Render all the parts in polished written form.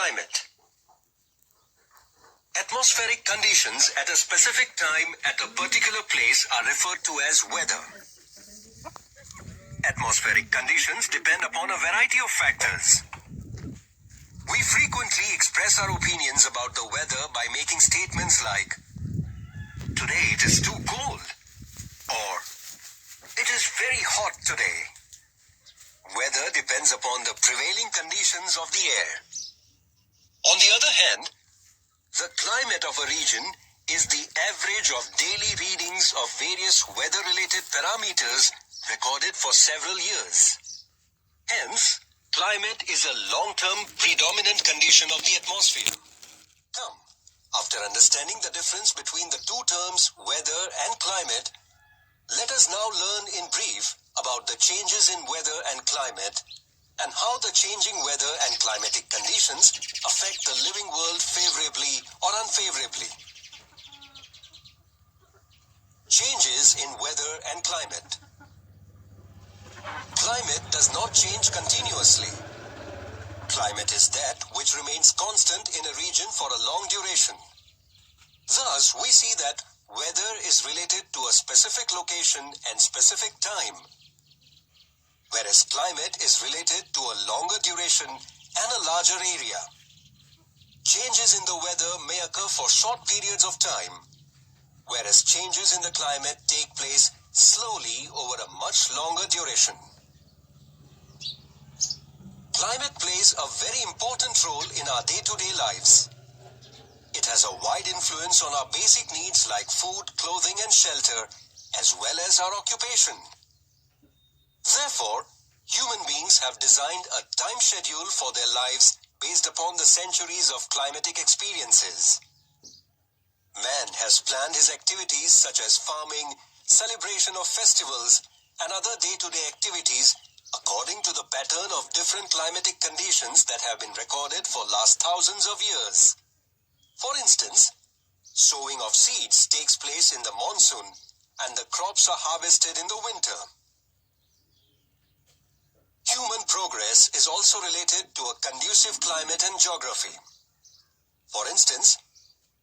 climate. Atmospheric conditions at a specific time at a particular place are referred to as weather. Atmospheric conditions depend upon a variety of factors. We frequently express our opinions about the weather by making statements like, "Today it is too cold," or "It is very hot today." Weather depends upon the prevailing conditions of the air. On the other hand, the climate of a region is the average of daily readings of various weather-related parameters recorded for several years. Hence, climate is a long-term predominant condition of the atmosphere. Come, after understanding the difference between the two terms weather and climate, let us now learn in brief about the changes in weather and climate and how the changing weather and climatic conditions affect the living world favorably or unfavorably. Changes in weather and climate. Climate does not change continuously. Climate is that which remains constant in a region for a long duration. Thus, we see that weather is related to a specific location and specific time, whereas climate is related to a longer duration and a larger area. Changes in the weather may occur for short periods of time, whereas changes in the climate take place slowly over a much longer duration. Climate plays a very important role in our day-to-day lives. It has a wide influence on our basic needs like food, clothing, and shelter, as well as our occupation. Therefore, human beings have designed a time schedule for their lives based upon the centuries of climatic experiences. Man has planned his activities such as farming, celebration of festivals, and other day-to-day activities according to the pattern of different climatic conditions that have been recorded for last thousands of years. For instance, sowing of seeds takes place in the monsoon and the crops are harvested in the winter. Human progress is also related to a conducive climate and geography. For instance,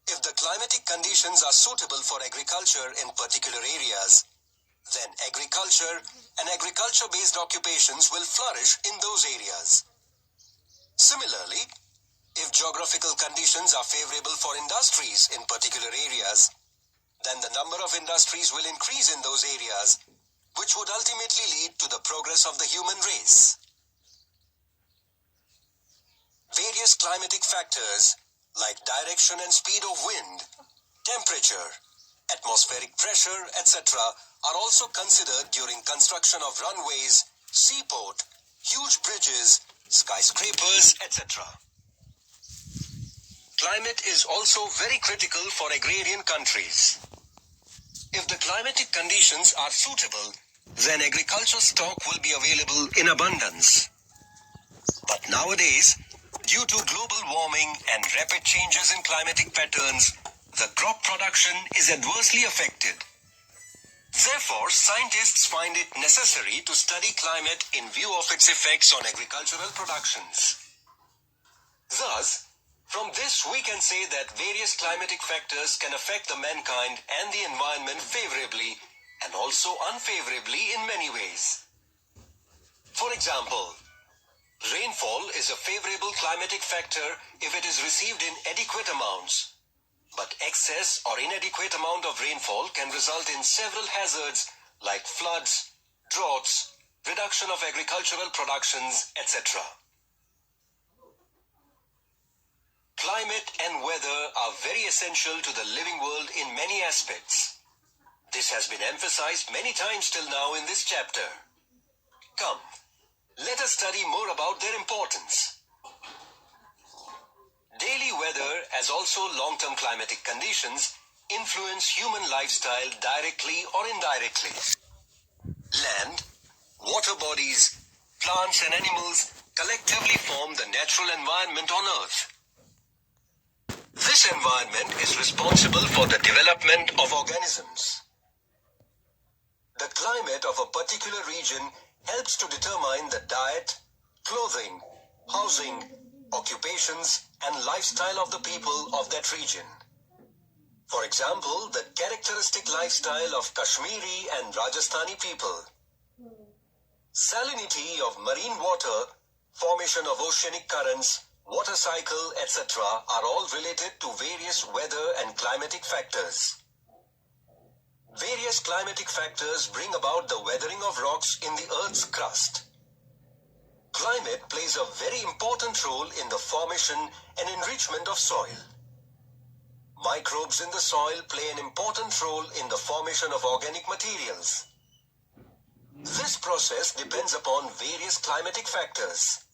if the climatic conditions are suitable for agriculture in particular areas, then agriculture and agriculture-based occupations will flourish in those areas. Similarly, if geographical conditions are favorable for industries in particular areas, then the number of industries will increase in those areas, which would ultimately lead to the progress of the human race. Various climatic factors like direction and speed of wind, temperature, atmospheric pressure, etc. are also considered during construction of runways, seaport, huge bridges, skyscrapers, etc. Climate is also very critical for agrarian countries. If the climatic conditions are suitable, then agricultural stock will be available in abundance. But nowadays, due to global warming and rapid changes in climatic patterns, the crop production is adversely affected. Therefore, scientists find it necessary to study climate in view of its effects on agricultural productions. Thus, from this we can say that various climatic factors can affect the mankind and the environment favorably and also unfavorably in many ways. For example, rainfall is a favorable climatic factor if it is received in adequate amounts. But excess or inadequate amount of rainfall can result in several hazards like floods, droughts, reduction of agricultural productions, etc. Climate and weather are very essential to the living world in many aspects. This has been emphasized many times till now in this chapter. Come, let us study more about their importance. Daily weather, as also long-term climatic conditions, influence human lifestyle directly or indirectly. Land, water bodies, plants and animals collectively form the natural environment on Earth. This environment is responsible for the development of organisms. The climate of a particular region helps to determine the diet, clothing, housing, occupations, and lifestyle of the people of that region. For example, the characteristic lifestyle of Kashmiri and Rajasthani people. Salinity of marine water, formation of oceanic currents, water cycle, etc. are all related to various weather and climatic factors. Various climatic factors bring about the weathering of rocks in the Earth's crust. Climate plays a very important role in the formation and enrichment of soil. Microbes in the soil play an important role in the formation of organic materials. This process depends upon various climatic factors.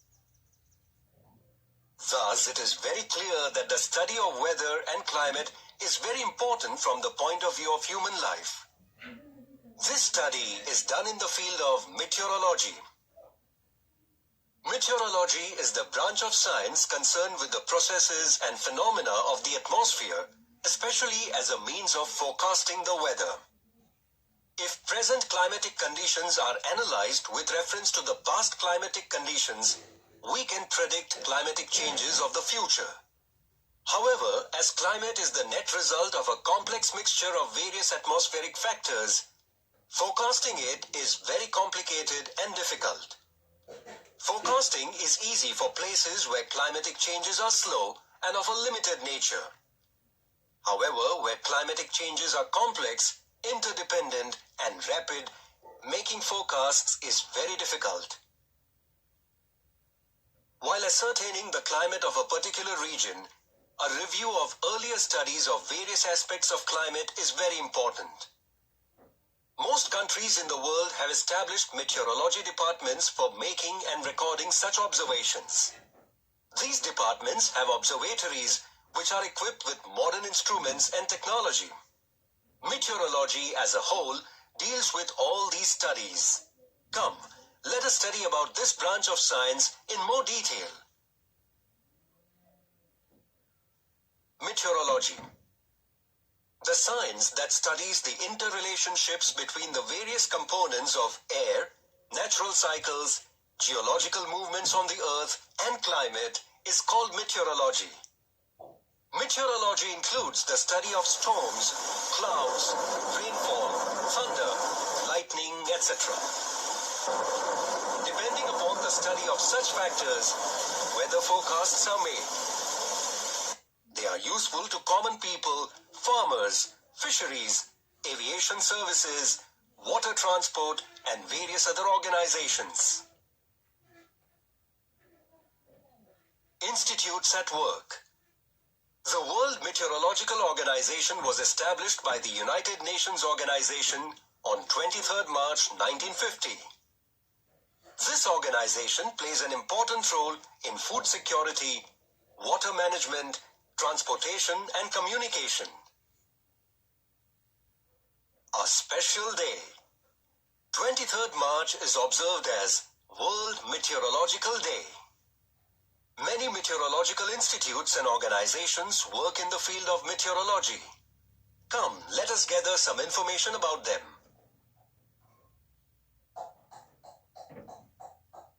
Thus, it is very clear that the study of weather and climate is very important from the point of view of human life. This study is done in the field of meteorology. Meteorology is the branch of science concerned with the processes and phenomena of the atmosphere, especially as a means of forecasting the weather. If present climatic conditions are analyzed with reference to the past climatic conditions, we can predict climatic changes of the future. However, as climate is the net result of a complex mixture of various atmospheric factors, forecasting it is very complicated and difficult. Forecasting is easy for places where climatic changes are slow and of a limited nature. However, where climatic changes are complex, interdependent, and rapid, making forecasts is very difficult. While ascertaining the climate of a particular region, a review of earlier studies of various aspects of climate is very important. Most countries in the world have established meteorology departments for making and recording such observations. These departments have observatories which are equipped with modern instruments and technology. Meteorology as a whole deals with all these studies. Come, let us study about this branch of science in more detail. Meteorology. The science that studies the interrelationships between the various components of air, natural cycles, geological movements on the earth, and climate is called meteorology. Meteorology includes the study of storms, clouds, rainfall, thunder, lightning, etc. Depending upon the study of such factors, weather forecasts are made. They are useful to common people, farmers, fisheries, aviation services, water transport, and various other organizations. Institutes at work. The World Meteorological Organization was established by the United Nations Organization on 23rd March 1950. This organization plays an important role in food security, water management, transportation and communication. A special day. 23rd March is observed as World Meteorological Day. Many meteorological institutes and organizations work in the field of meteorology. Come, let us gather some information about them.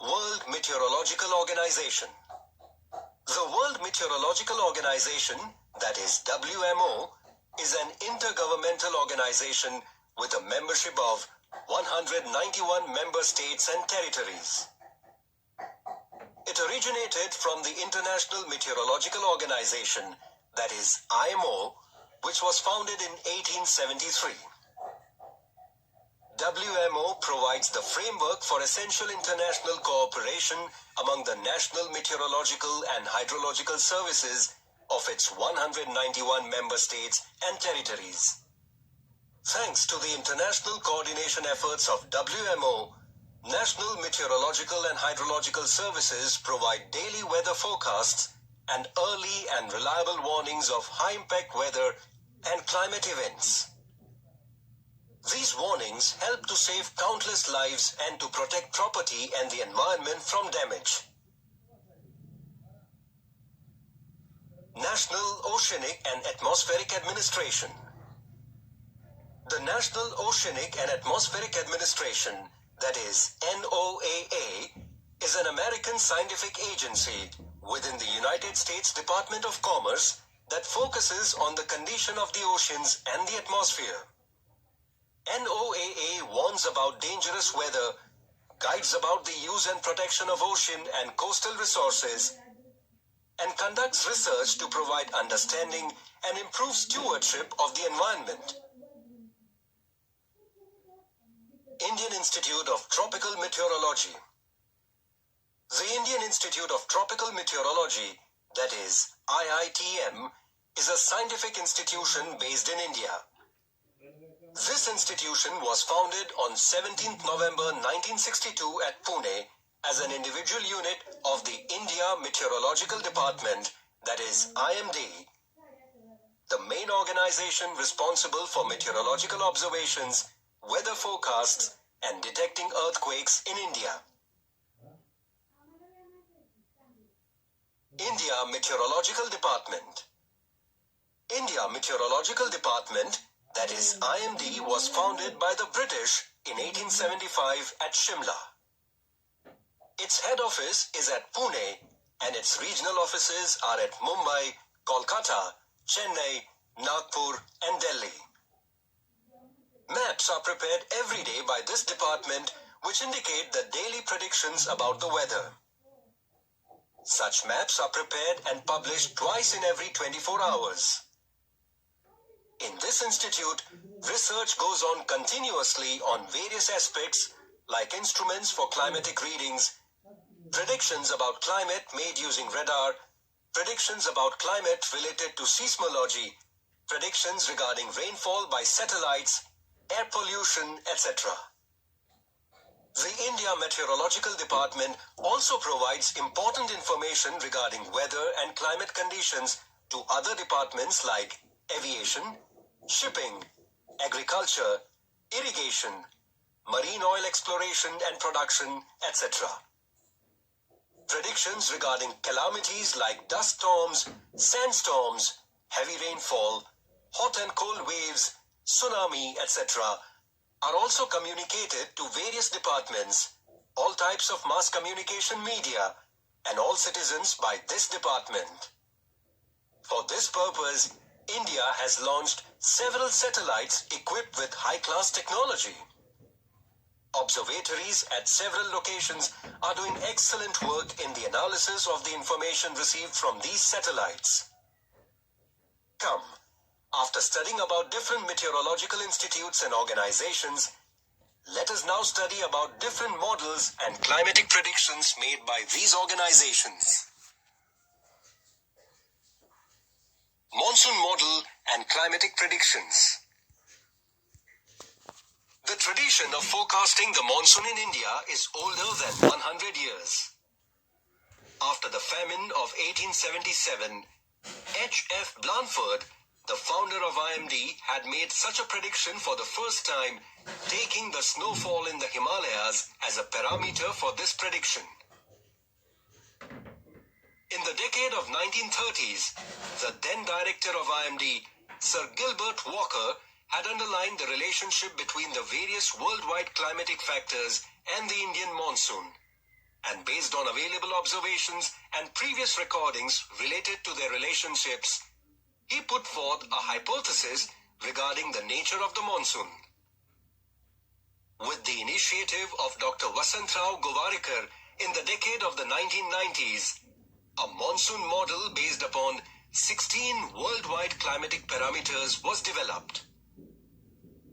World Meteorological Organization. The World Meteorological Organization, that is WMO, is an intergovernmental organization with a membership of 191 member states and territories. It originated from the International Meteorological Organization, that is IMO, which was founded in 1873. WMO provides the framework for essential international cooperation among the national meteorological and hydrological services of its 191 member states and territories. Thanks to the international coordination efforts of WMO, National Meteorological and Hydrological Services provide daily weather forecasts and early and reliable warnings of high-impact weather and climate events. These warnings help to save countless lives and to protect property and the environment from damage. National Oceanic and Atmospheric Administration. The National Oceanic and Atmospheric Administration, that is NOAA, is an American scientific agency within the United States Department of Commerce that focuses on the condition of the oceans and the atmosphere. NOAA warns about dangerous weather, guides about the use and protection of ocean and coastal resources, and conducts research to provide understanding and improve stewardship of the environment. Indian Institute of Tropical Meteorology. The Indian Institute of Tropical Meteorology, that is IITM, is a scientific institution based in India. This institution was founded on 17th November 1962 at Pune as an individual unit of the India Meteorological Department, that is IMD, the main organization responsible for meteorological observations, weather forecasts, and detecting earthquakes in India. India Meteorological Department. India Meteorological Department, that is IMD, was founded by the British in 1875 at Shimla. Its head office is at Pune and its regional offices are at Mumbai, Kolkata, Chennai, Nagpur and Delhi. Maps are prepared every day by this department which indicate the daily predictions about the weather. Such maps are prepared and published twice in every 24 hours. In this institute, research goes on continuously on various aspects like instruments for climatic readings, predictions about climate made using radar, predictions about climate related to seismology, predictions regarding rainfall by satellites, air pollution, etc. The India Meteorological Department also provides important information regarding weather and climate conditions to other departments like aviation, shipping, agriculture, irrigation, marine oil exploration and production, etc. Predictions regarding calamities like dust storms, sandstorms, heavy rainfall, hot and cold waves, tsunami, etc. are also communicated to various departments, all types of mass communication media, and all citizens by this department. For this purpose, India has launched several satellites equipped with high-class technology. Observatories at several locations are doing excellent work in the analysis of the information received from these satellites. Come, after studying about different meteorological institutes and organizations, let us now study about different models and climatic predictions made by these organizations. Monsoon Model and Climatic Predictions. The tradition of forecasting the monsoon in India is older than 100 years. After the famine of 1877, H.F. Blanford, the founder of IMD, had made such a prediction for the first time, taking the snowfall in the Himalayas as a parameter for this prediction. In the decade of 1930s, the then director of IMD, Sir Gilbert Walker, had underlined the relationship between the various worldwide climatic factors and the Indian monsoon, and based on available observations and previous recordings related to their relationships, he put forth a hypothesis regarding the nature of the monsoon. With the initiative of Dr. Vasantrao Govarikar in the decade of the 1990s, a monsoon model based upon 16 worldwide climatic parameters was developed.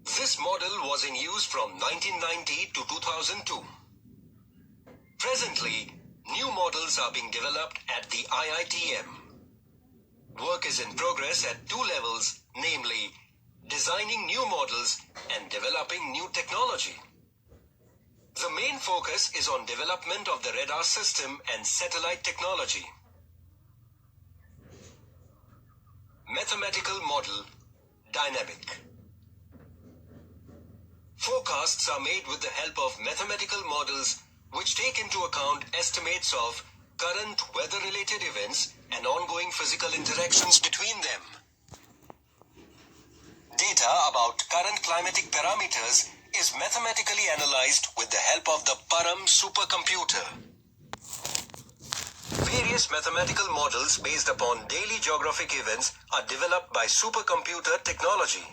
This model was in use from 1990 to 2002. Presently, new models are being developed at the IITM. Work is in progress at two levels, namely, designing new models and developing new technology. The main focus is on development of the radar system and satellite technology. Mathematical model, dynamic. Forecasts are made with the help of mathematical models which take into account estimates of current weather-related events and ongoing physical interactions between them. Data about current climatic parameters is mathematically analyzed with the help of the Param supercomputer. Various various mathematical models based upon daily geographic events are developed by supercomputer technology.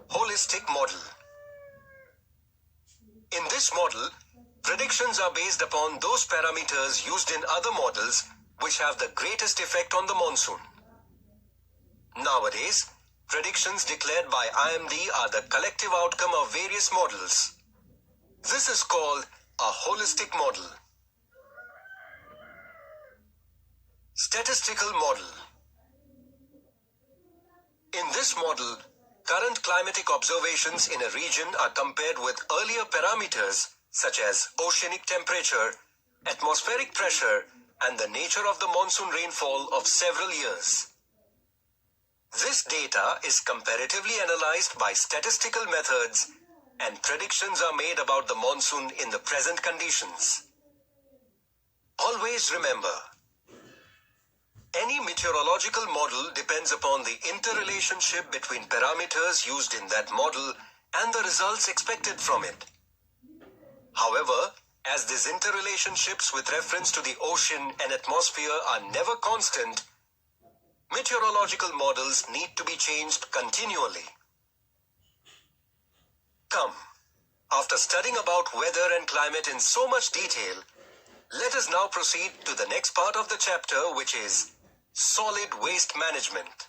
Holistic model. In this model, predictions are based upon those parameters used in other models which have the greatest effect on the monsoon. Nowadays, predictions declared by IMD are the collective outcome of various models. This is called a holistic model. Statistical model. In this model, current climatic observations in a region are compared with earlier parameters such as oceanic temperature, atmospheric pressure, and the nature of the monsoon rainfall of several years. This data is comparatively analyzed by statistical methods, and predictions are made about the monsoon in the present conditions. Always remember, any meteorological model depends upon the interrelationship between parameters used in that model and the results expected from it. However, as these interrelationships with reference to the ocean and atmosphere are never constant, meteorological models need to be changed continually. Come, after studying about weather and climate in so much detail, let us now proceed to the next part of the chapter, which is solid waste management.